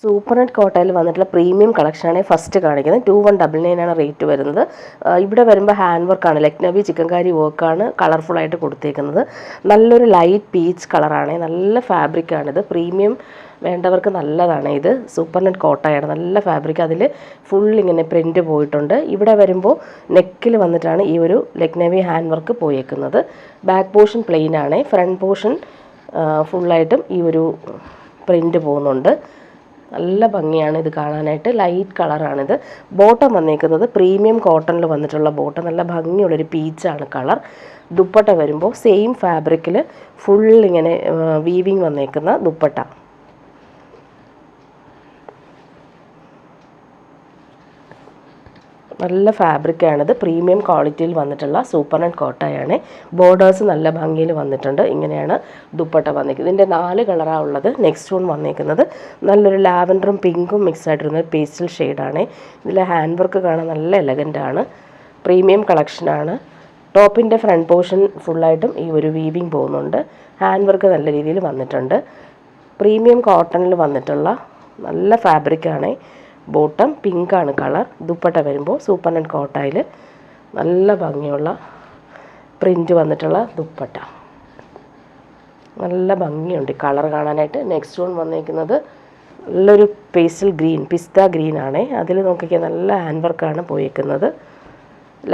Super net കോട്ടയിൽ വന്നിട്ടുള്ള premium കളക്ഷനാണ് ഫസ്റ്റ് കാണിക്കുന്നത്. 2199 ആണ് റേറ്റ് വരുന്നത്. ഇവിടെ വരുമ്പോൾ ഹാൻഡ് വർക്കാണ്, ലക്നവി ചിക്കൻകാരി വർക്കാണ് കളർഫുള്ളായിട്ട് കൊടുത്തേക്കുന്നത്. നല്ലൊരു ലൈറ്റ് പീച്ച് കളറാണ്, നല്ല ഫാബ്രിക്കാണിത്. പ്രീമിയം വേണ്ടവർക്ക് നല്ലതാണ്. ഇത് സൂപ്പർ നെറ്റ് കോട്ടയാണ്, നല്ല ഫാബ്രിക്. അതിൽ ഫുൾ ഇങ്ങനെ പ്രിൻറ്റ് പോയിട്ടുണ്ട്. ഇവിടെ വരുമ്പോൾ നെക്കിൽ വന്നിട്ടാണ് ഈ ഒരു ലക്നവി ഹാൻഡ് വർക്ക് പോയേക്കുന്നത്. ബാക്ക് പോർഷൻ പ്ലെയിൻ ആണ്, ഫ്രണ്ട് പോർഷൻ ഫുള്ളായിട്ടും ഈ ഒരു പ്രിൻറ്റ് പോകുന്നുണ്ട്. നല്ല ഭംഗിയാണ് ഇത് കാണാനായിട്ട്. ലൈറ്റ് കളറാണിത്. ബോട്ടം വന്നേക്കുന്നത് പ്രീമിയം കോട്ടണിൽ വന്നിട്ടുള്ള ബോട്ടം, നല്ല ഭംഗിയുള്ളൊരു പീച്ചാണ് കളർ. ദുപ്പട്ട വരുമ്പോൾ സെയിം ഫാബ്രിക്കിൽ ഫുൾ ഇങ്ങനെ വീവിങ് വന്നേക്കുന്ന ദുപ്പട്ട. നല്ല ഫാബ്രിക്കാണിത്. പ്രീമിയം ക്വാളിറ്റിയിൽ വന്നിട്ടുള്ള സൂപ്പർ നെറ്റ് കോട്ടയാണ്. ബോർഡേഴ്സ് നല്ല ഭംഗിയിൽ വന്നിട്ടുണ്ട്. ഇങ്ങനെയാണ് ദുപ്പട്ട വന്നിരിക്കുന്നത്. ഇതിൻ്റെ 4 കളറാണ് ഉള്ളത്. നെക്സ്റ്റ് വൺ വന്നിരിക്കുന്നത് നല്ലൊരു ലാവൻഡറും പിങ്കും മിക്സ് ആയിട്ടിരുന്ന പേസ്റ്റൽ ഷെയ്ഡാണ്. ഇതിലെ ഹാൻഡ് വർക്ക് കാണാൻ നല്ല എലഗൻ്റാണ്. പ്രീമിയം കളക്ഷനാണ്. ടോപ്പിൻ്റെ ഫ്രണ്ട് പോർഷൻ ഫുള്ളായിട്ടും ഈ ഒരു വീവിങ് പോകുന്നുണ്ട്. ഹാൻഡ് വർക്ക് നല്ല രീതിയിൽ വന്നിട്ടുണ്ട്. പ്രീമിയം കോട്ടണിൽ വന്നിട്ടുള്ള നല്ല ഫാബ്രിക്കാണ്. ബോട്ടം പിങ്കാണ് കളർ. ദുപ്പട്ട വരുമ്പോൾ സൂപ്പർ നെറ്റ് കോട്ടയിൽ നല്ല ഭംഗിയുള്ള പ്രിൻറ്റ് വന്നിട്ടുള്ള ദുപ്പട്ട. നല്ല ഭംഗിയുണ്ട് കളർ കാണാനായിട്ട്. നെക്സ്റ്റ് വൺ വന്നിരിക്കുന്നത് നല്ലൊരു പേസ്റ്റൽ ഗ്രീൻ, പിസ്ത ഗ്രീൻ ആണ്. അതിൽ നോക്കിയാൽ നല്ല ഹാൻഡ് വർക്കാണ് പോയിരിക്കുന്നത്.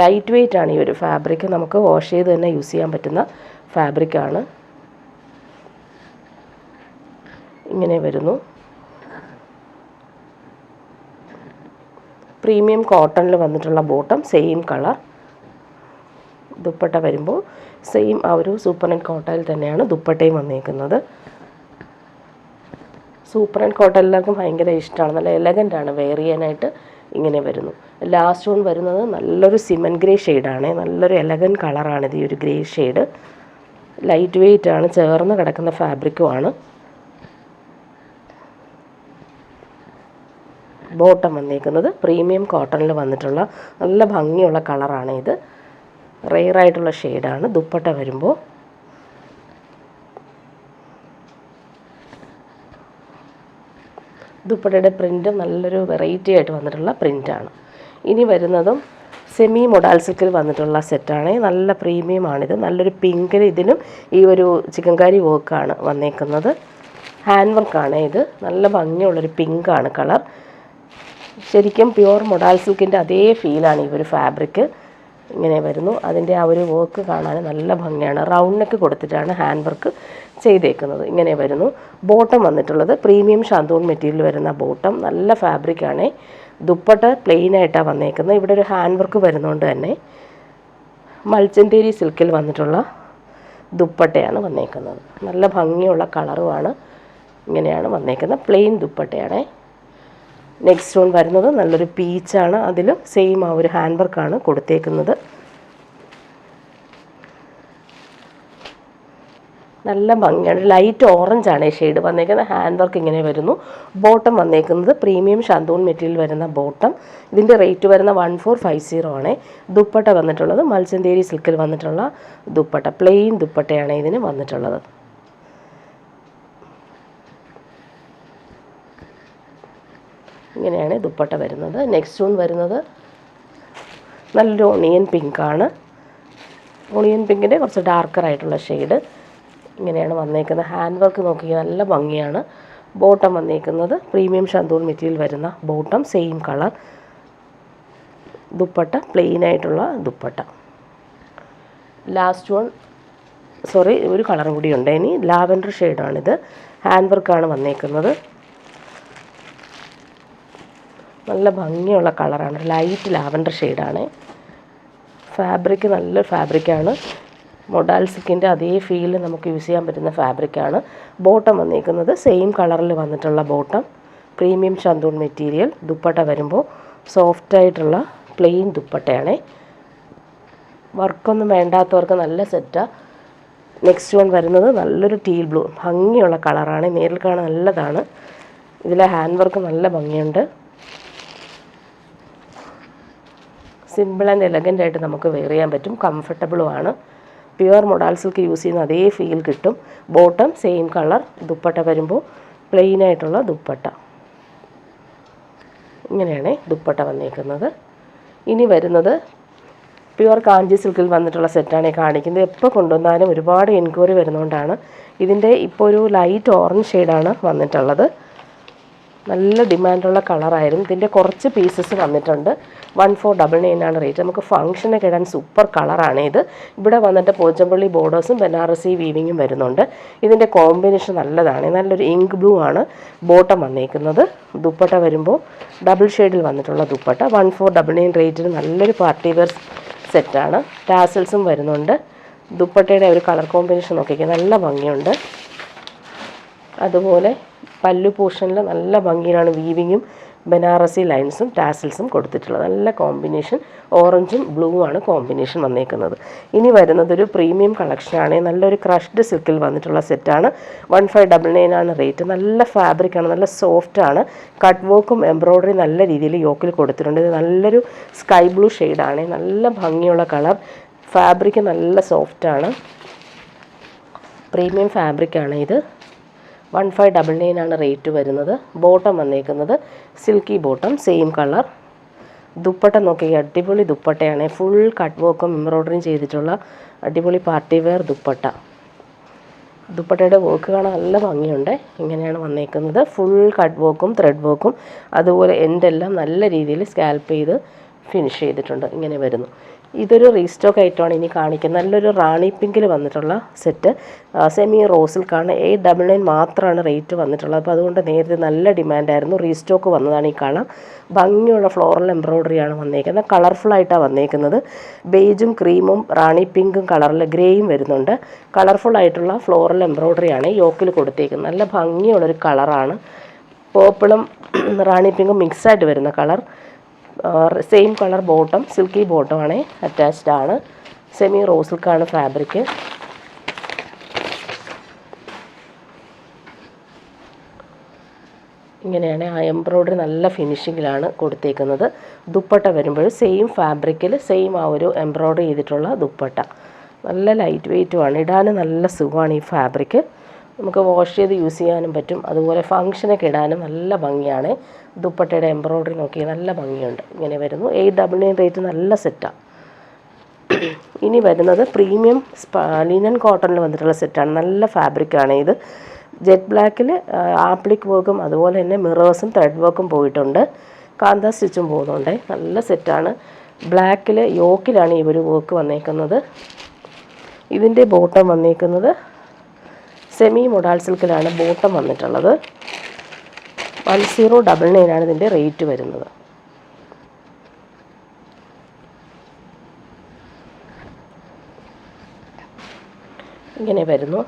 ലൈറ്റ് വെയ്റ്റ് ആണ് ഈ ഒരു ഫാബ്രിക്. നമുക്ക് വാഷ് ചെയ്ത് തന്നെ യൂസ് ചെയ്യാൻ പറ്റുന്ന ഫാബ്രിക്കാണ്. ഇങ്ങനെ വരുന്നു. പ്രീമിയം കോട്ടണിൽ വന്നിട്ടുള്ള ബോട്ടം സെയിം കളർ. ദുപ്പട്ട വരുമ്പോൾ സെയിം ആ ഒരു സൂപ്പർ നെറ്റ് കോട്ടയിൽ തന്നെയാണ് ദുപ്പട്ടയും വന്നിരിക്കുന്നത്. സൂപ്പർ നെറ്റ് കോട്ട എല്ലാവർക്കും ഭയങ്കര ഇഷ്ടമാണ്. നല്ല എലഗൻ്റാണ് വെയർ ചെയ്യാനായിട്ട്. ഇങ്ങനെ വരുന്നു. ലാസ്റ്റ് വൺ വരുന്നത് നല്ലൊരു സിമൻ ഗ്രേ ഷെയ്ഡാണ്. നല്ലൊരു എലഗൻറ്റ് കളറാണിത്. ഈ ഒരു ഗ്രേ ഷെയ്ഡ് ലൈറ്റ് വെയ്റ്റ് ആണ്, ചേർന്ന് കിടക്കുന്ന ഫാബ്രിക്കുമാണ്. ബോട്ടം വന്നിരിക്കുന്നത് പ്രീമിയം കോട്ടണിൽ വന്നിട്ടുള്ള നല്ല ഭംഗിയുള്ള കളറാണ്. ഇത് റെയറായിട്ടുള്ള ഷെയ്ഡാണ്. ദുപ്പട്ട വരുമ്പോൾ ദുപ്പട്ടയുടെ പ്രിൻറ്റ് നല്ലൊരു വെറൈറ്റി ആയിട്ട് വന്നിട്ടുള്ള പ്രിൻ്റാണ്. ഇനി വരുന്നതും സെമി മൊഡാൽ സിൽക്കിൽ വന്നിട്ടുള്ള സെറ്റാണ്. നല്ല പ്രീമിയമാണിത്. നല്ലൊരു പിങ്കിൽ ഇതിനും ഈ ഒരു ചിക്കൻകാരി വർക്കാണ് വന്നേക്കുന്നത്. ഹാൻഡ് വർക്കാണ് ഇത്. നല്ല ഭംഗിയുള്ളൊരു പിങ്കാണ് കളർ. ശരിക്കും പ്യുവർ മൊഡാൽ സിൽക്കിൻ്റെ അതേ ഫീലാണ് ഈ ഒരു ഫാബ്രിക്. ഇങ്ങനെ വരുന്നു. അതിൻ്റെ ആ ഒരു വർക്ക് കാണാൻ നല്ല ഭംഗിയാണ്. റൗണ്ട് നെക്ക് കൊടുത്തിട്ടാണ് ഹാൻഡ് വർക്ക് ചെയ്തേക്കുന്നത്. ഇങ്ങനെ വരുന്നു. ബോട്ടം വന്നിട്ടുള്ളത് പ്രീമിയം ഷാന്തൂൺ മെറ്റീരിയൽ വരുന്ന ബോട്ടം. നല്ല ഫാബ്രിക്കാണ്. ദുപ്പട്ട പ്ലെയിൻ ആയിട്ടാണ് വന്നേക്കുന്നത്. ഇവിടെ ഒരു ഹാൻഡ് വർക്ക് വരുന്നതുകൊണ്ട് തന്നെ മൾച്ചന്തേരി സിൽക്കിൽ വന്നിട്ടുള്ള ദുപ്പട്ടയാണ് വന്നേക്കുന്നത്. നല്ല ഭംഗിയുള്ള കളറുമാണ്. ഇങ്ങനെയാണ് വന്നേക്കുന്നത്. പ്ലെയിൻ ദുപ്പട്ടയാണ്. നെക്സ്റ്റ് വൺ വരുന്നത് നല്ലൊരു പീച്ചാണ്. അതിലും സെയിം ആ ഒരു ഹാൻഡ് വർക്കാണ് കൊടുത്തേക്കുന്നത്. നല്ല ഭംഗിയാണ്. ലൈറ്റ് ഓറഞ്ചാണ് ഈ ഷെയ്ഡ് വന്നേക്കുന്നത്. ഹാൻഡ് വർക്ക് ഇങ്ങനെ വരുന്നു. ബോട്ടം വന്നേക്കുന്നത് പ്രീമിയം ഷാന്തൂൺ മെറ്റീരിയൽ വരുന്ന ബോട്ടം. ഇതിൻ്റെ റേറ്റ് വരുന്ന 1450 ആണ്. ദുപ്പട്ട വന്നിട്ടുള്ളത് മൾച്ചന്തേരി സിൽക്കിൽ വന്നിട്ടുള്ള ദുപ്പട്ട. പ്ലെയിൻ ദുപ്പട്ടയാണ് ഇതിന് വന്നിട്ടുള്ളത്. ഇങ്ങനെയാണ് ദുപ്പട്ട വരുന്നത്. നെക്സ്റ്റ് വൺ വരുന്നത് നല്ലൊരു ഒണിയൻ പിങ്കാണ്. ഒണിയൻ പിങ്കിൻ്റെ കുറച്ച് ഡാർക്കറായിട്ടുള്ള ഷെയ്ഡ്. ഇങ്ങനെയാണ് വന്നേക്കുന്നത്. ഹാൻഡ് വർക്ക് നോക്കിയാൽ നല്ല ഭംഗിയാണ്. ബോട്ടം വന്നേക്കുന്നത് പ്രീമിയം ഷാന്തൂൺ മെറ്റീരിയൽ വരുന്ന bottom same colour. Dupatta plain ആയിട്ടുള്ള ദുപ്പട്ട. ലാസ്റ്റ് വൺ ഒരു കളറും കൂടി ഉണ്ട്. ഇനി ലാവൻഡർ ഷെയ്ഡാണിത്. ഹാൻഡ് വർക്കാണ് വന്നേക്കുന്നത്. നല്ല ഭംഗിയുള്ള കളറാണ്. ലൈറ്റ് ലാവൻഡർ ഷെയ്ഡാണ്. ഫാബ്രിക് നല്ല ഫാബ്രിക്കാണ്. മൊഡാൽ സിൽക്കിൻ്റെ അതേ ഫീൽ നമുക്ക് യൂസ് ചെയ്യാൻ പറ്റുന്ന ഫാബ്രിക്കാണ്. ബോട്ടം വന്നിരിക്കുന്നത് സെയിം കളറിൽ വന്നിട്ടുള്ള ബോട്ടം. Premium ഷാന്തൂൺ material. ദുപ്പട്ട വരുമ്പോൾ സോഫ്റ്റായിട്ടുള്ള പ്ലെയിൻ ദുപ്പട്ടയാണ്. വർക്കൊന്നും വേണ്ടാത്തവർക്ക് നല്ല സെറ്റാണ്. നെക്സ്റ്റ് വൺ വരുന്നത് നല്ലൊരു ടീൽ ബ്ലൂ, ഭംഗിയുള്ള കളറാണ്. നേരിൽ കാണാൻ നല്ലതാണ്. ഇതിലെ ഹാൻഡ് വർക്ക് നല്ല ഭംഗിയുണ്ട്. സിമ്പിൾ ആൻഡ് എലഗൻ്റ് ആയിട്ട് നമുക്ക് വെയർ ചെയ്യാൻ പറ്റും. കംഫർട്ടബിളുമാണ്. പ്യുവർ മൊഡാൽ സിൽക്ക് യൂസ് ചെയ്യുന്ന അതേ ഫീൽ കിട്ടും. Bottom same colour. ദുപ്പട്ട വരുമ്പോൾ പ്ലെയിൻ ആയിട്ടുള്ള ദുപ്പട്ട. ഇങ്ങനെയാണ് ദുപ്പട്ട വന്നേക്കുന്നത്. ഇനി വരുന്നത് പ്യുവർ കാഞ്ചി സിൽക്കിൽ വന്നിട്ടുള്ള സെറ്റാണ് കാണിക്കുന്നത്. എപ്പോൾ കൊണ്ടുവന്നാലും ഒരുപാട് എൻക്വയറി വരുന്നതുകൊണ്ടാണ്. ഇതിൻ്റെ ഇപ്പോൾ ഒരു ലൈറ്റ് ഓറഞ്ച് ഷെയ്ഡാണ് വന്നിട്ടുള്ളത്. നല്ല ഡിമാൻഡുള്ള കളറായിരുന്നു. ഇതിൻ്റെ കുറച്ച് പീസസ് വന്നിട്ടുണ്ട്. 1499 ആണ് റേറ്റ്. നമുക്ക് ഫംഗ്ഷനൊക്കെ ഇടാൻ സൂപ്പർ കളറാണ് ഇത്. ഇവിടെ വന്നിട്ട് പോച്ചമ്പള്ളി ബോർഡേഴ്സും ബനാറസി വീവിങ്ങും വരുന്നുണ്ട്. ഇതിൻ്റെ കോമ്പിനേഷൻ നല്ലതാണ്. നല്ലൊരു ഇങ്ക് ബ്ലൂ ആണ് ബോട്ടം വന്നേക്കുന്നത്. ദുപ്പട്ട വരുമ്പോൾ ഡബിൾ ഷെയ്ഡിൽ വന്നിട്ടുള്ള ദുപ്പട്ട. 1499 റേറ്റിന് നല്ലൊരു പാർട്ടി വെയർ സെറ്റാണ്. ടാസൽസും വരുന്നുണ്ട്. ദുപ്പട്ടയുടെ ഒരു കളർ കോമ്പിനേഷൻ നോക്കിക്കുക, നല്ല ഭംഗിയുണ്ട്. അതുപോലെ പല്ലു പോർഷനിൽ നല്ല ഭംഗിയിലാണ് വീവിങ്ങും ബനാറസി ലൈൻസും ടാസൽസും കൊടുത്തിട്ടുള്ളത്. നല്ല കോമ്പിനേഷൻ, ഓറഞ്ചും ബ്ലൂ ആണ് കോമ്പിനേഷൻ വന്നേക്കുന്നത്. ഇനി വരുന്നതൊരു പ്രീമിയം കളക്ഷനാണ്. നല്ലൊരു ക്രഷ്ഡ് സിൽക്കിൽ വന്നിട്ടുള്ള സെറ്റാണ്. 1599 ആണ് റേറ്റ്. നല്ല ഫാബ്രിക്കാണ്, നല്ല സോഫ്റ്റാണ്. കട്ട് വർക്കും എംബ്രോയ്ഡറി നല്ല രീതിയിൽ യോക്കിൽ കൊടുത്തിട്ടുണ്ട്. ഇത് നല്ലൊരു സ്കൈ ബ്ലൂ ഷെയ്ഡാണ്. നല്ല ഭംഗിയുള്ള കളർ. ഫാബ്രിക് നല്ല സോഫ്റ്റാണ്, പ്രീമിയം ഫാബ്രിക്കാണ് ഇത്. 1599 ആണ് റേറ്റ് വരുന്നത്. ബോട്ടം വന്നേക്കുന്നത് silky bottom, same colour. Dupatta നോക്കി, അടിപൊളി ദുപ്പട്ടയാണ്. ഫുൾ കട്ട് വർക്കും എംബ്രോയ്ഡറിയും ചെയ്തിട്ടുള്ള അടിപൊളി പാർട്ടി വെയർ ദുപ്പട്ട. ദുപ്പട്ടയുടെ വർക്ക് കാണാൻ നല്ല ഭംഗിയുണ്ട്. ഇങ്ങനെയാണ് വന്നേക്കുന്നത്. ഫുൾ കട്ട് വർക്കും ത്രെഡ് വർക്കും അതുപോലെ എൻഡെല്ലാം നല്ല രീതിയിൽ സ്കാൽപ്പ് ചെയ്ത് ഫിനിഷ് ചെയ്തിട്ടുണ്ട്. ഇങ്ങനെ വരുന്നു. ഇതൊരു റീസ്റ്റോക്ക് ഐറ്റമാണ് ഇനി കാണിക്കുന്നത്. നല്ലൊരു റാണി പിങ്കിൽ വന്നിട്ടുള്ള സെറ്റ്, സെമി റോസിൽക്കാണ്. 899 മാത്രമാണ് റേറ്റ് വന്നിട്ടുള്ളത്. അപ്പോൾ അതുകൊണ്ട് നേരത്തെ നല്ല ഡിമാൻഡായിരുന്നു. റീസ്റ്റോക്ക് വന്നതാണ് ഈ കളർ. ഭംഗിയുള്ള ഫ്ലോറൽ എംബ്രോയ്ഡറിയാണ് വന്നേക്കുന്നത്. കളർഫുള്ളായിട്ടാണ് വന്നേക്കുന്നത്. ബേജും ക്രീമും റാണി പിങ്കും കളറിൽ ഗ്രേയും വരുന്നുണ്ട്. കളർഫുള്ളായിട്ടുള്ള ഫ്ലോറൽ എംബ്രോയ്ഡറിയാണ് യോക്കിൽ കൊടുത്തേക്കുന്നത്. നല്ല ഭംഗിയുള്ളൊരു കളറാണ്. പേർപ്പിളും റാണി പിങ്കും മിക്സായിട്ട് വരുന്ന colour. Same colour bottom, silky ബോട്ടമാണ് അറ്റാച്ച്ഡ് ആണ്. സെമി റോസിൽക്കാണ് ഫാബ്രിക്. ഇങ്ങനെയാണ് ആ എംബ്രോയ്ഡറി നല്ല ഫിനിഷിങ്ങിലാണ് കൊടുത്തേക്കുന്നത്. ദുപ്പട്ട വരുമ്പോൾ സെയിം ഫാബ്രിക്കിൽ സെയിം ആ ഒരു എംബ്രോയ്ഡറി ചെയ്തിട്ടുള്ള ദുപ്പട്ട. നല്ല ലൈറ്റ് വെയ്റ്റുമാണ്, ഇടാൻ നല്ല സുഖമാണ് ഈ ഫാബ്രിക്. നമുക്ക് വാഷ് ചെയ്ത് യൂസ് ചെയ്യാനും പറ്റും. അതുപോലെ ഫംഗ്ഷനൊക്കെ ഇടാനും നല്ല ഭംഗിയാണ്. ദുപ്പട്ടയുടെ എംബ്രോയ്ഡറി നോക്കി നല്ല ഭംഗിയുണ്ട്. ഇങ്ങനെ വരുന്നു. 899 റേറ്റ് നല്ല സെറ്റാണ്. ഇനി വരുന്നത് പ്രീമിയം ലിനൻ കോട്ടണിൽ വന്നിട്ടുള്ള സെറ്റാണ്. നല്ല ഫാബ്രിക്കാണ് ഇത്. ജെറ്റ് ബ്ലാക്കിൽ ആപ്ലിക് വർക്കും അതുപോലെ തന്നെ മിറേഴ്സും ത്രെഡ് വർക്കും പോയിട്ടുണ്ട്. കാന്ത സ്റ്റിച്ചും പോകുന്നുണ്ട്. നല്ല സെറ്റാണ്. ബ്ലാക്കിൽ യോക്കിലാണ് ഈ ഒരു വർക്ക് വന്നേക്കുന്നത്. ഇതിൻ്റെ ബോട്ടം വന്നേക്കുന്നത് സെമി മൊഡാൾ സിൽക്കിലാണ് ബോട്ടം വന്നിട്ടുള്ളത്. 1099 ആണ് ഇതിൻ്റെ റേറ്റ് വരുന്നത്. ഇങ്ങനെ വരുന്നു.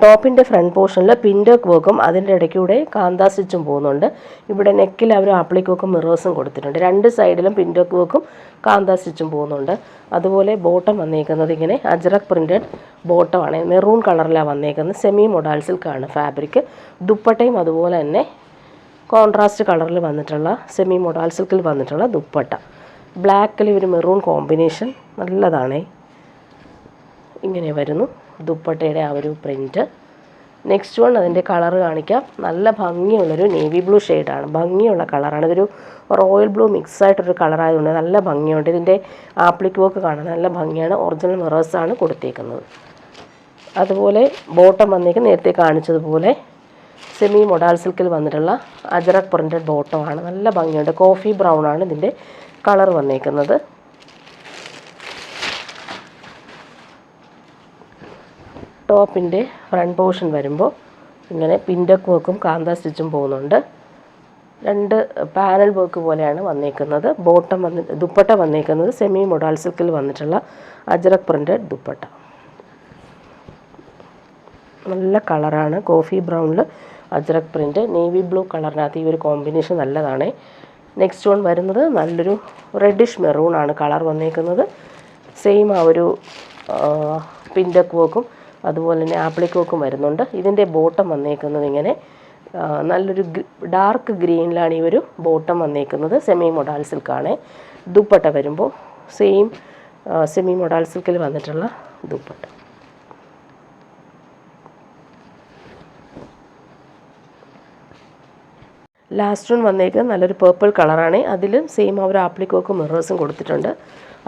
ടോപ്പിൻ്റെ ഫ്രണ്ട് പോർഷനിൽ പിൻഡോക്ക് വർക്കും അതിൻ്റെ ഇടയ്ക്കൂടെ കാന്ത സ്റ്റിച്ചും പോകുന്നുണ്ട്. ഇവിടെ നെക്കിൽ അവർ ആപ്ലിക് വർക്കും മിറേഴ്സും കൊടുത്തിട്ടുണ്ട്. രണ്ട് സൈഡിലും പിൻഡോക്ക് വർക്കും കാന്ത സ്റ്റിച്ചും പോകുന്നുണ്ട്. അതുപോലെ ബോട്ടം വന്നേക്കുന്നത് ഇങ്ങനെ അജ്രക് പ്രിൻറ്റഡ് ബോട്ടമാണ്. മെറൂൺ കളറിലാണ് വന്നേക്കുന്നത്. സെമി മൊഡാൾ സിൽക്കാണ് ഫാബ്രിക്. ദുപ്പട്ടയും അതുപോലെ തന്നെ കോൺട്രാസ്റ്റ് കളറിൽ വന്നിട്ടുള്ള സെമി മൊഡാൾ സിൽക്കിൽ വന്നിട്ടുള്ള ദുപ്പട്ട. ബ്ലാക്കിൽ ഒരു മെറൂൺ കോമ്പിനേഷൻ നല്ലതാണ്. ഇങ്ങനെ വരുന്നു ദുപ്പട്ടയുടെ ആ ഒരു പ്രിൻറ്റ്. നെക്സ്റ്റ് വൺ അതിൻ്റെ കളർ കാണിക്കാം. നല്ല ഭംഗിയുള്ളൊരു നേവി ബ്ലൂ ഷെയ്ഡാണ്. ഭംഗിയുള്ള കളറാണ്. ഇതൊരു റോയൽ ബ്ലൂ മിക്സായിട്ടൊരു കളറായതുകൊണ്ട് നല്ല ഭംഗിയുണ്ട്. ഇതിൻ്റെ ആപ്ലിക് വർക്ക് കാണാൻ നല്ല ഭംഗിയാണ്. ഒറിജിനൽ മിറേഴ്സാണ് കൊടുത്തേക്കുന്നത്. അതുപോലെ ബോട്ടം വന്നേക്ക് നേരത്തെ കാണിച്ചതുപോലെ സെമി മൊഡാൾ സിൽക്കിൽ വന്നിട്ടുള്ള അജ്രക് പ്രിൻറ്റഡ് ബോട്ടമാണ്. നല്ല ഭംഗിയുണ്ട്. കോഫി ബ്രൗൺ ആണ് ഇതിൻ്റെ കളർ വന്നേക്കുന്നത്. ടോപ്പിൻ്റെ ഫ്രണ്ട് പോർഷൻ വരുമ്പോൾ ഇങ്ങനെ പിൻഡക്ക് വർക്കും കാന്ത സ്റ്റിച്ചും പോകുന്നുണ്ട്. രണ്ട് പാനൽ വർക്ക് പോലെയാണ് വന്നേക്കുന്നത്. ബോട്ടം ദുപ്പട്ട വന്നേക്കുന്നത് സെമി മൊഡാൾ സിൽക്കിൽ വന്നിട്ടുള്ള അജ്രക് പ്രിൻറ്റഡ് ദുപ്പട്ട. നല്ല കളറാണ്. കോഫി ബ്രൗണിൽ അജ്രക് പ്രിൻറ്റ്, നേവി ബ്ലൂ കളറിനകത്ത് ഈ ഒരു കോമ്പിനേഷൻ നല്ലതാണ്. നെക്സ്റ്റ് വൺ വരുന്നത് നല്ലൊരു റെഡിഷ് മെറൂൺ ആണ് കളർ വന്നേക്കുന്നത്. സെയിം ആ ഒരു പിൻഡക്ക് വർക്കും അതുപോലെ തന്നെ ആപ്ലിക് വർക്കും വരുന്നുണ്ട്. ഇതിൻ്റെ ബോട്ടം വന്നേക്കുന്നത് ഇങ്ങനെ നല്ലൊരു ഡാർക്ക് ഗ്രീനിലാണ് ഈ ഒരു ബോട്ടം വന്നേക്കുന്നത്. Semi modal സിൽക്കാണ്. ദുപ്പട്ട വരുമ്പോൾ സെയിം സെമി മൊഡാൾ സിൽക്കിൽ വന്നിട്ടുള്ള ദുപ്പട്ട. ലാസ്റ്റ് വൺ വന്നേക്കുന്നത് നല്ലൊരു പേർപ്പിൾ കളറാണ്. അതിലും സെയിം ആ ഒരു ആപ്ലിക് വർക്കും മിറേഴ്സും കൊടുത്തിട്ടുണ്ട്.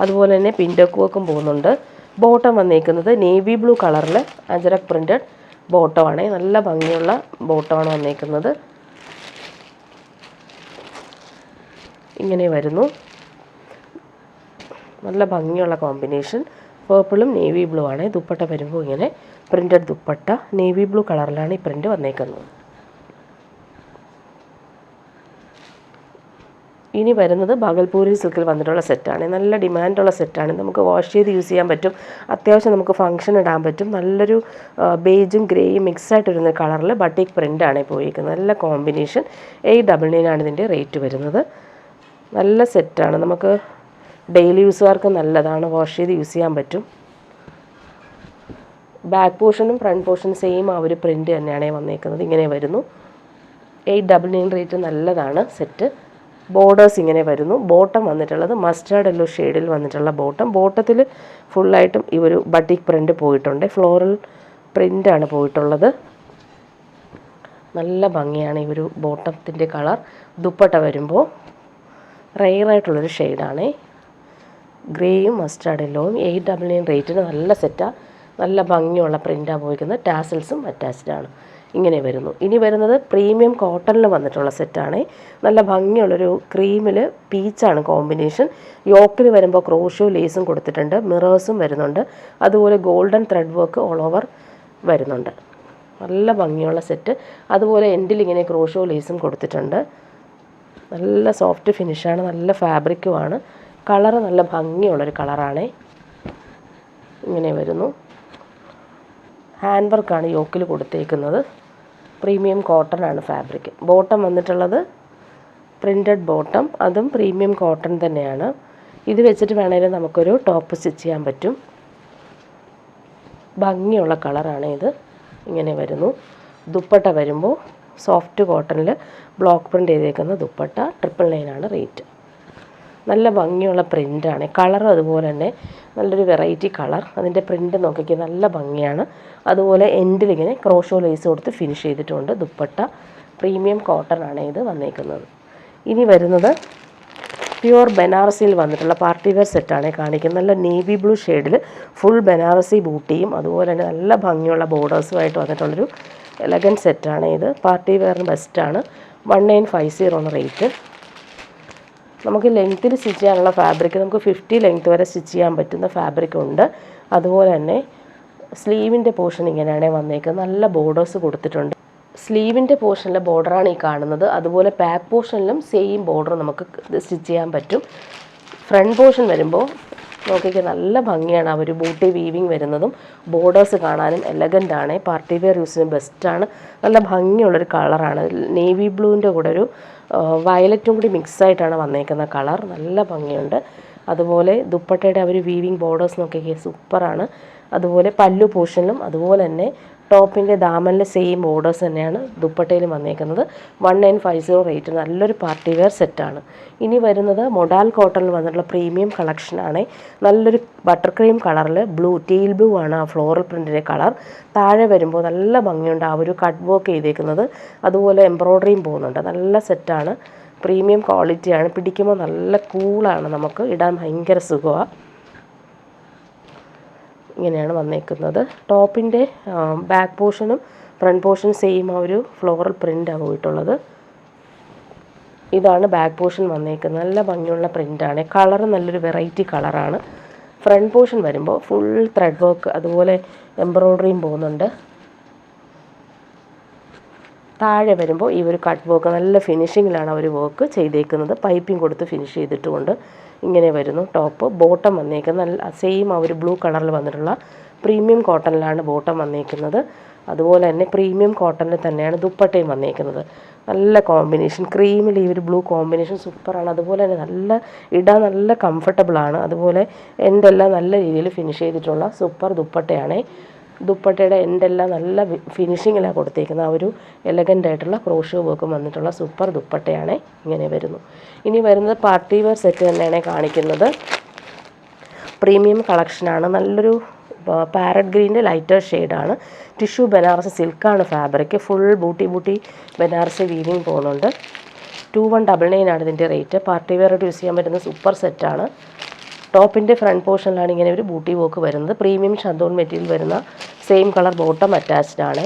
അതുപോലെ തന്നെ പിൻഡോക്ക് വർക്കും പോകുന്നുണ്ട്. ബോട്ടം വന്നേക്കുന്നത് നേവി ബ്ലൂ കളറിൽ അജറക് പ്രിൻറ്റഡ് ബോട്ടമാണ്. നല്ല ഭംഗിയുള്ള ബോട്ടമാണ് വന്നേക്കുന്നത്. ഇങ്ങനെ വരുന്നു. നല്ല ഭംഗിയുള്ള കോമ്പിനേഷൻ. പേർപ്പിളും നേവി ബ്ലൂ ആണ്. ദുപ്പട്ട വരുമ്പോൾ ഇങ്ങനെ പ്രിൻറ്റഡ് ദുപ്പട്ട. നേവി ബ്ലൂ കളറിലാണ് ഈ പ്രിൻറ്റ് വന്നേക്കുന്നത്. ഇനി വരുന്നത് ഭാഗൽപൂരി സിൽക്കിൽ വന്നിട്ടുള്ള സെറ്റാണ്. നല്ല ഡിമാൻഡുള്ള സെറ്റാണ്. നമുക്ക് വാഷ് ചെയ്ത് യൂസ് ചെയ്യാൻ പറ്റും. അത്യാവശ്യം നമുക്ക് ഫംഗ്ഷൻ ഇടാൻ പറ്റും. നല്ലൊരു ബേജും ഗ്രേയും മിക്സായിട്ട് വരുന്ന കളറിൽ ബട്ടിക് പ്രിൻ്റാണ് പോയിരിക്കുന്നത്. നല്ല കോമ്പിനേഷൻ. 899 ആണ് ഇതിൻ്റെ റേറ്റ് വരുന്നത്. നല്ല സെറ്റാണ്. നമുക്ക് ഡെയിലി യൂസുകാർക്ക് നല്ലതാണ്. വാഷ് ചെയ്ത് യൂസ് ചെയ്യാൻ പറ്റും. ബാക്ക് പോർഷനും ഫ്രണ്ട് പോർഷനും സെയിം ആ ഒരു പ്രിൻ്റ് തന്നെയാണ് വന്നേക്കുന്നത്. ഇങ്ങനെ വരുന്നു. 899 റേറ്റ് നല്ലതാണ് സെറ്റ്. ബോർഡേഴ്സ് ഇങ്ങനെ വരുന്നു. ബോട്ടം വന്നിട്ടുള്ളത് മസ്റ്റാർഡ് യെല്ലോ ഷെയ്ഡിൽ വന്നിട്ടുള്ള ബോട്ടം. ബോട്ടത്തിൽ ഫുള്ളായിട്ടും ഈ ഒരു ബട്ടിക് പ്രിൻ്റ് പോയിട്ടുണ്ട്. ഫ്ലോറൽ പ്രിൻ്റാണ് പോയിട്ടുള്ളത്. നല്ല ഭംഗിയാണ് ഈ ഒരു ബോട്ടത്തിൻ്റെ കളർ. ദുപ്പട്ട വരുമ്പോൾ റെയറായിട്ടുള്ളൊരു ഷെയ്ഡാണ്. ഗ്രേയും മസ്റ്റാർഡ് യെല്ലോയും 899 റേറ്റിന് നല്ല സെറ്റാണ്. നല്ല ഭംഗിയുള്ള പ്രിൻ്റാണ് പോയിരിക്കുന്നത്. ടാസൽസും അറ്റാച്ച്ഡ് ആണ്. ഇങ്ങനെ വരുന്നു. ഇനി വരുന്നത് പ്രീമിയം കോട്ടണിൽ വന്നിട്ടുള്ള സെറ്റാണ്. നല്ല ഭംഗിയുള്ളൊരു ക്രീമിൽ പീച്ചാണ് കോമ്പിനേഷൻ. യോക്കിൽ വരുമ്പോൾ ക്രോഷോ ലേസും കൊടുത്തിട്ടുണ്ട്. മിറേഴ്സും വരുന്നുണ്ട്. അതുപോലെ golden thread work all over വരുന്നുണ്ട്. നല്ല ഭംഗിയുള്ള സെറ്റ്. അതുപോലെ എൻഡിൽ ഇങ്ങനെ ക്രോഷോ ലേസും കൊടുത്തിട്ടുണ്ട്. നല്ല സോഫ്റ്റ് ഫിനിഷാണ്. നല്ല ഫാബ്രിക്കുമാണ്. കളറ് നല്ല ഭംഗിയുള്ളൊരു കളറാണ്. ഇങ്ങനെ വരുന്നു. ഹാൻഡ് വർക്കാണ് യോക്കിൽ കൊടുത്തേക്കുന്നത്. പ്രീമിയം കോട്ടൺ ആണ് ഫാബ്രിക്. ബോട്ടം വന്നിട്ടുള്ളത് പ്രിൻറ്റഡ് ബോട്ടം. അതും പ്രീമിയം കോട്ടൺ തന്നെയാണ്. ഇത് വെച്ചിട്ട് വേണമെങ്കിൽ നമുക്കൊരു ടോപ്പ് സ്റ്റിച്ച് ചെയ്യാൻ പറ്റും. ഭംഗിയുള്ള കളറാണ് ഇത്. ഇങ്ങനെ വരുന്നു. ദുപ്പട്ട വരുമ്പോൾ സോഫ്റ്റ് കോട്ടണിൽ ബ്ലോക്ക് പ്രിൻ്റ് ചെയ്തേക്കുന്ന ദുപ്പട്ട. 999 ആണ് റേറ്റ്. നല്ല ഭംഗിയുള്ള പ്രിൻ്റാണ്. കളറും അതുപോലെ തന്നെ നല്ലൊരു വെറൈറ്റി കളർ. അതിൻ്റെ പ്രിൻ്റ് നോക്കിക്കുക, നല്ല ഭംഗിയാണ്. അതുപോലെ എൻഡിലിങ്ങനെ ക്രോഷോ ലേസ് കൊടുത്ത് ഫിനിഷ് ചെയ്തിട്ടുണ്ട്. ദുപ്പട്ട പ്രീമിയം കോട്ടൺ ആണ് ഇത് വന്നേക്കുന്നത്. ഇനി വരുന്നത് പ്യുവർ ബനാറസിയിൽ വന്നിട്ടുള്ള പാർട്ടി വെയർ സെറ്റാണ് കാണിക്കുന്നത്. നല്ല നേവി ബ്ലൂ ഷെയ്ഡിൽ ഫുൾ ബനാറസി ബൂട്ടിയും അതുപോലെ തന്നെ നല്ല ഭംഗിയുള്ള ബോർഡേഴ്സുമായിട്ട് വന്നിട്ടുള്ളൊരു എലഗൻ സെറ്റാണ് ഇത്. പാർട്ടി വെയറിന് ബെസ്റ്റാണ്. 1950 റേറ്റ്. നമുക്ക് ലെങ്ത്തിൽ സ്റ്റിച്ച് ചെയ്യാനുള്ള ഫാബ്രിക് നമുക്ക് 50 ലെങ്ത്ത് വരെ സ്റ്റിച്ച് ചെയ്യാൻ പറ്റുന്ന ഫാബ്രിക് ഉണ്ട്. അതുപോലെ തന്നെ സ്ലീവിൻ്റെ പോർഷൻ ഇങ്ങനെയാണ് വന്നേക്കുന്നത്. നല്ല ബോർഡേഴ്സ് കൊടുത്തിട്ടുണ്ട്. സ്ലീവിൻ്റെ പോർഷനിലെ ബോർഡറാണ് ഈ കാണുന്നത്. അതുപോലെ ബാക്ക് പോർഷനിലും സെയിം ബോർഡർ നമുക്ക് സ്റ്റിച്ച് ചെയ്യാൻ പറ്റും. ഫ്രണ്ട് പോർഷൻ വരുമ്പോൾ നോക്കിക്കുക, നല്ല ഭംഗിയാണ്. ആ ഒരു ബൂട്ടി വീവിങ് വരുന്നതും ബോർഡേഴ്സ് കാണാനും എലഗൻ്റ് ആണ്. പാർട്ടി വെയർ യൂസിന് ബെസ്റ്റാണ്. നല്ല ഭംഗിയുള്ളൊരു കളറാണ്. നേവി ബ്ലൂവിൻ്റെ കൂടെ ഒരു വയലറ്റും കൂടി മിക്സായിട്ടാണ് വന്നേക്കുന്ന കളർ. നല്ല ഭംഗിയുണ്ട്. അതുപോലെ ദുപ്പട്ടയുടെ ആ ഒരു വീവിങ് ബോർഡേഴ്സ് നോക്കിക്കുക, സൂപ്പറാണ്. അതുപോലെ പല്ലു പോർഷനിലും അതുപോലെ തന്നെ ടോപ്പിൻ്റെ ദാമനിലെ സെയിം ബോർഡേഴ്സ് തന്നെയാണ് ദുപ്പട്ടയിലും വന്നേക്കുന്നത്. 1950 റേറ്റ്. നല്ലൊരു പാർട്ടി വെയർ സെറ്റാണ്. ഇനി വരുന്നത് മൊഡാൽ കോട്ടണിൽ വന്നിട്ടുള്ള പ്രീമിയം കളക്ഷനാണ്. നല്ലൊരു ബട്ടർ ക്രീം കളറിൽ ടീൽ ബ്ലൂ ആണ് ആ ഫ്ലോറൽ പ്രിൻറ്റിൻ്റെ കളർ. താഴെ വരുമ്പോൾ നല്ല ഭംഗിയുണ്ട് ആ ഒരു കട്ട് വർക്ക് ചെയ്തേക്കുന്നത്. അതുപോലെ എംബ്രോയ്ഡറിയും പോകുന്നുണ്ട്. നല്ല സെറ്റാണ്. പ്രീമിയം ക്വാളിറ്റിയാണ്. പിടിക്കുമ്പോൾ നല്ല കൂളാണ്. നമുക്ക് ഇടാൻ ഭയങ്കര സുഖമാണ്. ഇങ്ങനെയാണ് വന്നേക്കുന്നത്. ടോപ്പിൻ്റെ ബാക്ക് പോർഷനും ഫ്രണ്ട് പോർഷനും സെയിം ആ ഒരു ഫ്ലോറൽ പ്രിൻ്റാണ് പോയിട്ടുള്ളത്. ഇതാണ് ബാക്ക് പോർഷൻ വന്നേക്കുന്നത്. നല്ല ഭംഗിയുള്ള പ്രിൻ്റാണ്. കളറ് നല്ലൊരു വെറൈറ്റി കളറാണ്. ഫ്രണ്ട് പോർഷൻ വരുമ്പോൾ ഫുൾ ത്രെഡ് വർക്ക് അതുപോലെ എംബ്രോയ്ഡറിയും പോകുന്നുണ്ട്. താഴെ വരുമ്പോൾ ഈ ഒരു കട്ട് വർക്ക് നല്ല ഫിനിഷിങ്ങിലാണ് അവർ വർക്ക് ചെയ്തേക്കുന്നത്. പൈപ്പിംഗ് കൊടുത്ത് ഫിനിഷ് ചെയ്തിട്ടുമുണ്ട്. ഇങ്ങനെ വരുന്നു ടോപ്പ്. ബോട്ടം വന്നേക്കുന്നത് നല്ല സെയിം ആ ഒരു ബ്ലൂ കളറിൽ വന്നിട്ടുള്ള പ്രീമിയം കോട്ടണിലാണ് ബോട്ടം വന്നേക്കുന്നത്. അതുപോലെ തന്നെ പ്രീമിയം കോട്ടണിൽ തന്നെയാണ് ദുപ്പട്ടയും വന്നേക്കുന്നത്. നല്ല കോമ്പിനേഷൻ. ക്രീമിൽ ഈ ഒരു ബ്ലൂ കോമ്പിനേഷൻ സൂപ്പറാണ്. അതുപോലെ തന്നെ ഇടാൻ നല്ല കംഫർട്ടബിളാണ്. അതുപോലെ എൻഡെല്ലാം നല്ല രീതിയിൽ ഫിനിഷ് ചെയ്തിട്ടുള്ള സൂപ്പർ ദുപ്പട്ടയാണ്. ദുപ്പട്ടയുടെ എൻഡെല്ലാം നല്ല ഫിനിഷിങ്ങിലാണ് കൊടുത്തേക്കുന്നത്. ആ ഒരു എലഗൻ്റ് ആയിട്ടുള്ള ക്രോഷോ വർക്കും വന്നിട്ടുള്ള സൂപ്പർ ദുപ്പട്ടയാണ്. ഇങ്ങനെ വരുന്നു. ഇനി വരുന്നത് പാർട്ടി വെയർ സെറ്റ് തന്നെയാണ് കാണിക്കുന്നത്. പ്രീമിയം കളക്ഷനാണ്. നല്ലൊരു പാരറ്റ് ഗ്രീൻ്റെ ലൈറ്റർ ഷെയ്ഡാണ്. ടിഷ്യൂ ബനാറസ് സിൽക്കാണ് fabric. Full booti Banaras weaving പോകുന്നുണ്ട്. 2199 ആണ് ഇതിൻ്റെ റേറ്റ്. പാർട്ടി വെയർ ആയിട്ട് യൂസ് ചെയ്യാൻ പറ്റുന്ന സൂപ്പർ സെറ്റാണ്. ടോപ്പിൻ്റെ ഫ്രണ്ട് പോർഷനിലാണ് ഇങ്ങനെ ഒരു ബൂട്ടി വർക്ക് വരുന്നത്. പ്രീമിയം ഷന്തോൺ മെറ്റീരിയൽ വരുന്ന സെയിം കളർ ബോട്ടം അറ്റാച്ച്ഡ് ആണ്.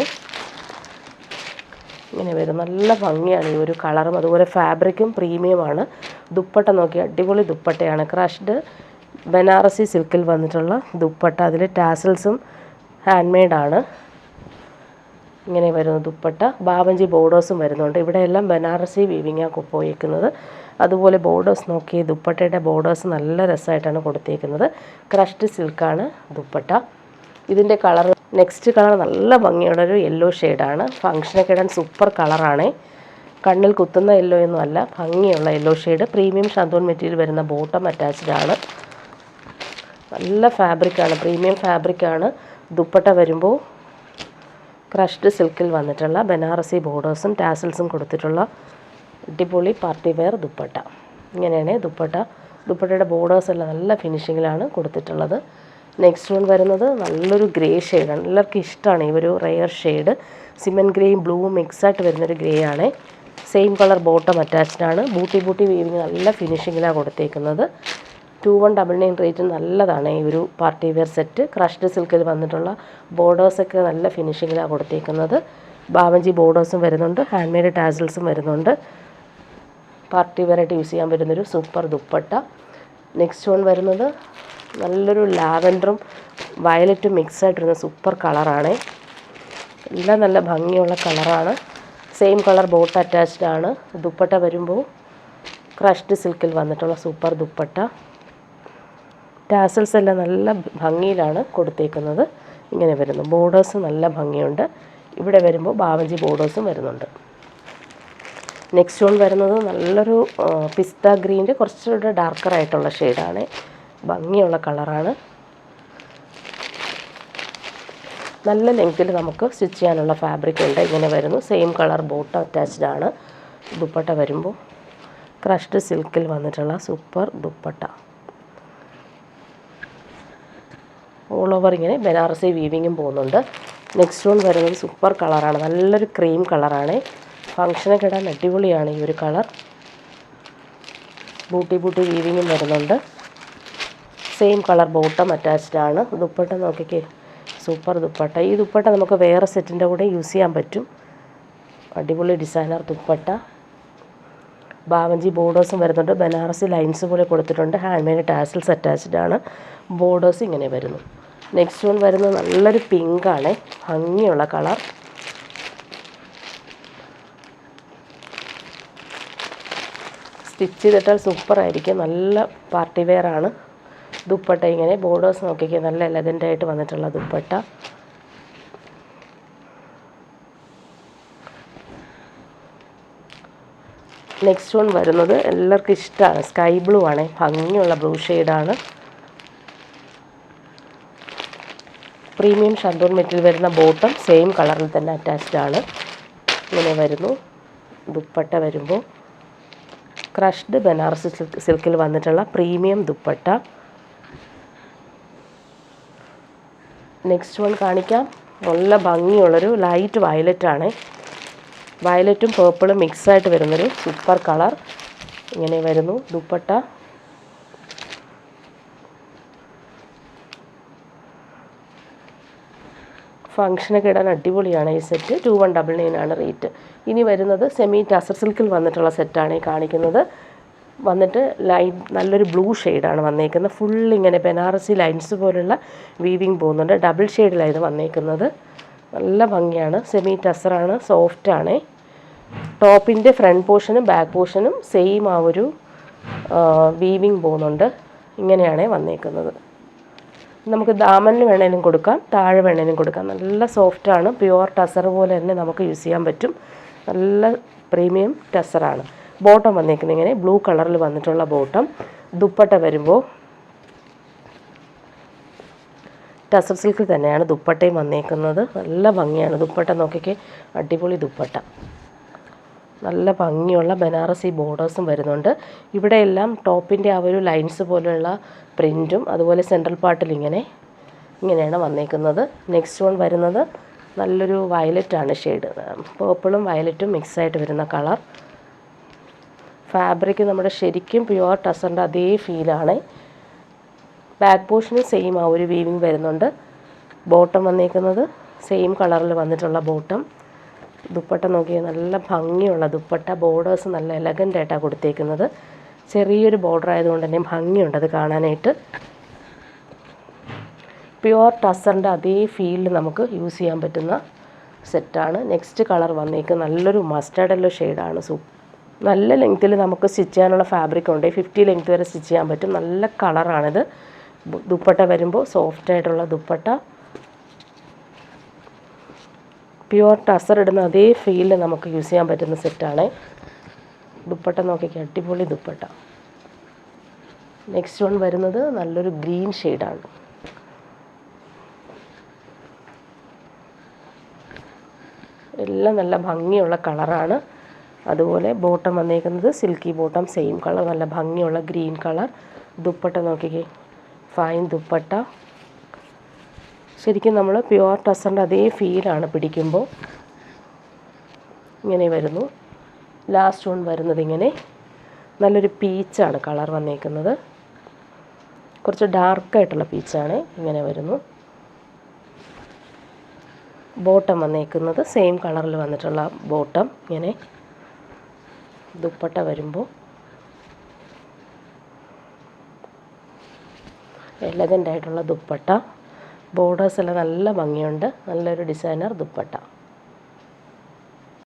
ഇങ്ങനെ വരും. നല്ല ഭംഗിയാണ് ഈ ഒരു കളറും. അതുപോലെ ഫാബ്രിക്കും പ്രീമിയമാണ്. ദുപ്പട്ട നോക്കി, അടിപൊളി ദുപ്പട്ടയാണ്. ക്രഷ്ഡ് ബനാറസി സിൽക്കിൽ വന്നിട്ടുള്ള ദുപ്പട്ട. അതിൽ ടാസൽസും ഹാൻഡ് മെയ്ഡാണ്. ഇങ്ങനെ വരുന്നു ദുപ്പട്ട. ബാബഞ്ചി ബോർഡേഴ്സും വരുന്നുണ്ട്. ഇവിടെ എല്ലാം ബനാറസി വീവിങ്ങാണ് പോയിരിക്കുന്നത്. അതുപോലെ ബോർഡേഴ്സ് നോക്കി, ദുപ്പട്ടയുടെ ബോർഡേഴ്സ് നല്ല രസമായിട്ടാണ് കൊടുത്തേക്കുന്നത്. ക്രഷ്ഡ് സിൽക്കാണ് ദുപ്പട്ട. ഇതിൻ്റെ കളർ, നെക്സ്റ്റ് കളർ നല്ല ഭംഗിയുള്ളൊരു യെല്ലോ ഷെയ്ഡാണ്. ഫംഗ്ഷനൊക്കെ ഇടാൻ സൂപ്പർ കളറാണ്. കണ്ണിൽ കുത്തുന്ന യെല്ലോ ഒന്നും അല്ല, ഭംഗിയുള്ള yellow shade. Premium shantoon material വരുന്ന ബോട്ടം അറ്റാച്ച്ഡ് ആണ്. നല്ല ഫാബ്രിക്കാണ്, പ്രീമിയം ഫാബ്രിക്കാണ്. ദുപ്പട്ട വരുമ്പോൾ ക്രഷ്ഡ് സിൽക്കിൽ വന്നിട്ടുള്ള ബനാറസി ബോർഡേഴ്സും ടാസൽസും കൊടുത്തിട്ടുള്ള അടിപൊളി പാർട്ടി വെയർ ദുപ്പട്ട. ഇങ്ങനെയാണ് ദുപ്പട്ട. ദുപ്പട്ടയുടെ ബോർഡേഴ്സ് എല്ലാം നല്ല ഫിനിഷിങ്ങിലാണ് കൊടുത്തിട്ടുള്ളത്. നെക്സ്റ്റ് വൺ വരുന്നത് നല്ലൊരു ഗ്രേ ഷെയ്ഡാണ്. എല്ലാവർക്കും ഇഷ്ടമാണ് ഈ ഒരു റെയർ ഷെയ്ഡ്. സിമൻ ഗ്രേയും ബ്ലൂവും മിക്സായിട്ട് വരുന്നൊരു ഗ്രേ ആണ്. സെയിം കളർ ബോട്ടം അറ്റാച്ച്ഡ് ആണ്. ബൂട്ടി വീവിങ് നല്ല ഫിനിഷിങ്ങിലാണ് കൊടുത്തേക്കുന്നത്. 2199 റേറ്റ് നല്ലതാണ് ഈ ഒരു പാർട്ടി വെയർ സെറ്റ്. ക്രഷ്ഡ് സിൽക്കിൽ വന്നിട്ടുള്ള ബോർഡേഴ്സൊക്കെ നല്ല ഫിനിഷിങ്ങിലാണ് കൊടുത്തേക്കുന്നത്. ബാവഞ്ചി ബോർഡേഴ്സും വരുന്നുണ്ട്, ഹാൻഡ് മെയ്ഡ് ടാസൽസും വരുന്നുണ്ട്. പാർട്ടി വെയർ ആയിട്ട് യൂസ് ചെയ്യാൻ പറ്റുന്നൊരു സൂപ്പർ ദുപ്പട്ട. നെക്സ്റ്റ് വൺ വരുന്നത് നല്ലൊരു ലാവൻഡറും വയലറ്റും മിക്സായിട്ടിരുന്ന സൂപ്പർ കളറാണ്. എല്ലാം നല്ല ഭംഗിയുള്ള കളറാണ്. സെയിം കളർ ബോട്ട് അറ്റാച്ച്ഡ് ആണ്. ദുപ്പട്ട വരുമ്പോൾ ക്രഷ്ഡ് സിൽക്കിൽ വന്നിട്ടുള്ള സൂപ്പർ ദുപ്പട്ട. ടാസൽസ് എല്ലാം നല്ല ഭംഗിയിലാണ് കൊടുത്തേക്കുന്നത്. ഇങ്ങനെ വരുന്നു. ബോർഡേഴ്സ് നല്ല ഭംഗിയുണ്ട്. ഇവിടെ വരുമ്പോൾ ബാവഞ്ചി ബോർഡേഴ്സും വരുന്നുണ്ട്. നെക്സ്റ്റ് വൺ വരുന്നത് നല്ലൊരു പിസ്ത ഗ്രീൻ്റെ കുറച്ചുകൂടെ ഡാർക്കറായിട്ടുള്ള ഷെയ്ഡാണ്. ഭംഗിയുള്ള കളറാണ്. നല്ല ലെങ്ത്തിൽ നമുക്ക് സ്റ്റിച്ച് ചെയ്യാനുള്ള ഫാബ്രിക് ഉണ്ട്. ഇങ്ങനെ വരുന്നു. സെയിം കളർ ബോട്ടം അറ്റാച്ച്ഡ് ആണ്. ദുപ്പട്ട വരുമ്പോൾ ക്രഷ്ഡ് സിൽക്കിൽ വന്നിട്ടുള്ള സൂപ്പർ ദുപ്പട്ട. ഓൾ ഓവർ ഇങ്ങനെ ബനാറസി വീവിങ്ങും പോകുന്നുണ്ട്. നെക്സ്റ്റ് വൺ വരുന്നത് സൂപ്പർ കളറാണ്. നല്ലൊരു ക്രീം കളറാണ്. ഫംഗ്ഷനൊക്കെ ഇടാൻ അടിപൊളിയാണ് ഈ ഒരു കളർ. ബൂട്ടി വീവിങ്ങും വരുന്നുണ്ട്. സെയിം കളർ ബോട്ടം അറ്റാച്ച്ഡ് ആണ്. ദുപ്പട്ട നോക്കിക്കേ, സൂപ്പർ ദുപ്പട്ട. ഈ ദുപ്പട്ട നമുക്ക് വേറെ സെറ്റിൻ്റെ കൂടെ യൂസ് ചെയ്യാൻ പറ്റും. അടിപൊളി ഡിസൈനർ ദുപ്പട്ട. ബാവഞ്ചി ബോർഡേഴ്സും വരുന്നുണ്ട്. ബനാറസി ലൈൻസ് പോലെ കൊടുത്തിട്ടുണ്ട്. ഹാൻഡ് മെയ്ഡ് ടാസൽസ് അറ്റാച്ച്ഡ് ആണ്. ബോർഡേഴ്സ് ഇങ്ങനെ വരുന്നു. നെക്സ്റ്റ് വൺ വരുന്നത് നല്ലൊരു പിങ്കാണ്. ഭംഗിയുള്ള കളർ. സ്റ്റിച്ച് ചെയ്തിട്ടാൽ സൂപ്പറായിരിക്കും. നല്ല പാർട്ടി വെയർ ആണ്. ദുപ്പട്ട ഇങ്ങനെ ബോർഡേഴ്സ് നോക്കിക്കുക, നല്ല എലഗൻ്റായിട്ട് വന്നിട്ടുള്ള ദുപ്പട്ട. നെക്സ്റ്റ് വൺ വരുന്നത് എല്ലാവർക്കും ഇഷ്ടമാണ്. സ്കൈ ബ്ലൂ ആണ്. ഭംഗിയുള്ള ബ്ലൂ ഷെയ്ഡാണ്. പ്രീമിയം ഷന്തോൺ മെറ്റീരിയൽ വരുന്ന ബോട്ടം സെയിം കളറിൽ തന്നെ അറ്റാച്ച്ഡ് ആണ്. ഇങ്ങനെ വരുന്നു. ദുപ്പട്ട വരുമ്പോൾ ക്രഷ്ഡ് ബനാറസി സിൽക്കിൽ വന്നിട്ടുള്ള പ്രീമിയം ദുപ്പട്ട. നെക്സ്റ്റ് വൺ കാണിക്കാം. നല്ല ഭംഗിയുള്ളൊരു ലൈറ്റ് വയലറ്റാണ്. വയലറ്റും പേർപ്പിളും മിക്സായിട്ട് വരുന്നൊരു സൂപ്പർ കളർ. ഇങ്ങനെ വരുന്നു ദുപ്പട്ട. ഫംഗ്ഷനൊക്കെ ഇടാൻ അടിപൊളിയാണ് ഈ സെറ്റ്. 2199 ആണ് റേറ്റ്. ഇനി വരുന്നത് സെമി ടസർ സിൽക്കിൽ വന്നിട്ടുള്ള സെറ്റാണ് ഈ കാണിക്കുന്നത്. വന്നിട്ട് നല്ലൊരു ബ്ലൂ ഷെയ്ഡാണ് വന്നേക്കുന്നത്. ഫുൾ ഇങ്ങനെ ബനാറസി ലൈൻസ് പോലുള്ള വീവിങ് പോകുന്നുണ്ട്. ഡബിൾ ഷെയ്ഡിലാണ് ഇത് വന്നേക്കുന്നത്. നല്ല ഭംഗിയാണ്. സെമി ടസറാണ്, സോഫ്റ്റാണ്. ടോപ്പിൻ്റെ ഫ്രണ്ട് പോർഷനും ബാക്ക് പോർഷനും സെയിം ആ ഒരു വീവിങ് പോകുന്നുണ്ട്. ഇങ്ങനെയാണ് വന്നേക്കുന്നത്. നമുക്ക് ദാമനിൽ വേണേലും കൊടുക്കാം, താഴെ വേണേലും കൊടുക്കാം. നല്ല സോഫ്റ്റാണ്. പ്യുവർ ടസർ പോലെ തന്നെ നമുക്ക് യൂസ് ചെയ്യാൻ പറ്റും. നല്ല പ്രീമിയം ടസറാണ്. ബോട്ടം വന്നേക്കുന്നത് ഇങ്ങനെ ബ്ലൂ കളറിൽ വന്നിട്ടുള്ള ബോട്ടം. ദുപ്പട്ട വരുമ്പോൾ ടസർ സിൽക്ക് തന്നെയാണ് ദുപ്പട്ടയും വന്നേക്കുന്നത്. നല്ല ഭംഗിയാണ്. ദുപ്പട്ട നോക്കിക്കേ, അടിപൊളി ദുപ്പട്ട. നല്ല ഭംഗിയുള്ള ബനാറസി ബോർഡേഴ്സും വരുന്നുണ്ട്. ഇവിടെയെല്ലാം ടോപ്പിൻ്റെ ആ ഒരു ലൈൻസ് പോലെയുള്ള പ്രിൻറ്റും അതുപോലെ സെൻട്രൽ പാർട്ടിൽ ഇങ്ങനെയാണ് വന്നേക്കുന്നത്. നെക്സ്റ്റ് വൺ വരുന്നത് നല്ലൊരു വയലറ്റാണ് ഷെയ്ഡ്. പേർപ്പിളും വയലറ്റും മിക്സായിട്ട് വരുന്ന കളർ. ഫാബ്രിക് നമ്മുടെ ശരിക്കും പ്യുവർ ടസറിൻ്റെ അതേ ഫീലാണ്. ബാക്ക് പോർഷനും സെയിം ആ ഒരു വീവിങ് വരുന്നുണ്ട്. ബോട്ടം വന്നേക്കുന്നത് സെയിം കളറിൽ വന്നിട്ടുള്ള ബോട്ടം. ദുപ്പട്ട നോക്കിയാൽ നല്ല ഭംഗിയുള്ള ദുപ്പട്ട. ബോർഡേഴ്സ് നല്ല എലഗൻ്റ് ആയിട്ടാണ് കൊടുത്തേക്കുന്നത്. ചെറിയൊരു ബോർഡർ ആയതുകൊണ്ട് തന്നെ ഭംഗിയുണ്ട് അത് കാണാനായിട്ട്. പ്യുവർ ടസറിൻ്റെ അതേ ഫീലിൽ നമുക്ക് യൂസ് ചെയ്യാൻ പറ്റുന്ന സെറ്റാണ്. നെക്സ്റ്റ് കളർ വന്നേക്ക് നല്ലൊരു മസ്റ്റേർഡ് യെല്ലോ ഷെയ്ഡാണ്. നല്ല ലെങ്ത്തിൽ നമുക്ക് സ്റ്റിച്ച് ചെയ്യാനുള്ള ഫാബ്രിക് ഉണ്ട്. 50 ലെങ്ത് വരെ സ്റ്റിച്ച് ചെയ്യാൻ പറ്റും. നല്ല കളറാണിത്. ദുപ്പട്ട വരുമ്പോൾ സോഫ്റ്റ് ആയിട്ടുള്ള ദുപ്പട്ട. പ്യുവർ ടസർ ഇടുന്ന അതേ ഫീലിൽ നമുക്ക് യൂസ് ചെയ്യാൻ പറ്റുന്ന സെറ്റാണ്. ദുപ്പട്ട നോക്കിക്കുക, അടിപൊളി ദുപ്പട്ട. നെക്സ്റ്റ് വൺ വരുന്നത് നല്ലൊരു ഗ്രീൻ ഷെയ്ഡാണ്. എല്ലാം നല്ല ഭംഗിയുള്ള കളറാണ്. അതുപോലെ ബോട്ടം വന്നേക്കുന്നത് സിൽക്കി ബോട്ടം, സെയിം കളർ, നല്ല ഭംഗിയുള്ള ഗ്രീൻ കളർ. ദുപ്പട്ട നോക്കിക്കേ, ഫൈൻ ദുപ്പട്ട. ശരിക്കും നമ്മൾ പ്യുവർ ടസറിൻ്റെ അതേ ഫീലാണ് പിടിക്കുമ്പോൾ. ഇങ്ങനെ വരുന്നു. ലാസ്റ്റ് വൺ വരുന്നത് ഇങ്ങനെ നല്ലൊരു പീച്ചാണ് കളർ വന്നേക്കുന്നത്. കുറച്ച് ഡാർക്കായിട്ടുള്ള പീച്ചാണ്. ഇങ്ങനെ വരുന്നു. ബോട്ടം വന്നേക്കുന്നത് സെയിം കളറിൽ വന്നിട്ടുള്ള ബോട്ടം. ഇങ്ങനെ ദുപ്പട്ട വരുമ്പോൾ എലഗൻ്റ് ആയിട്ടുള്ള ദുപ്പട്ട. ബോർഡേഴ്സ് എല്ലാം നല്ല ഭംഗിയുണ്ട്. നല്ലൊരു ഡിസൈനർ ദുപ്പട്ട.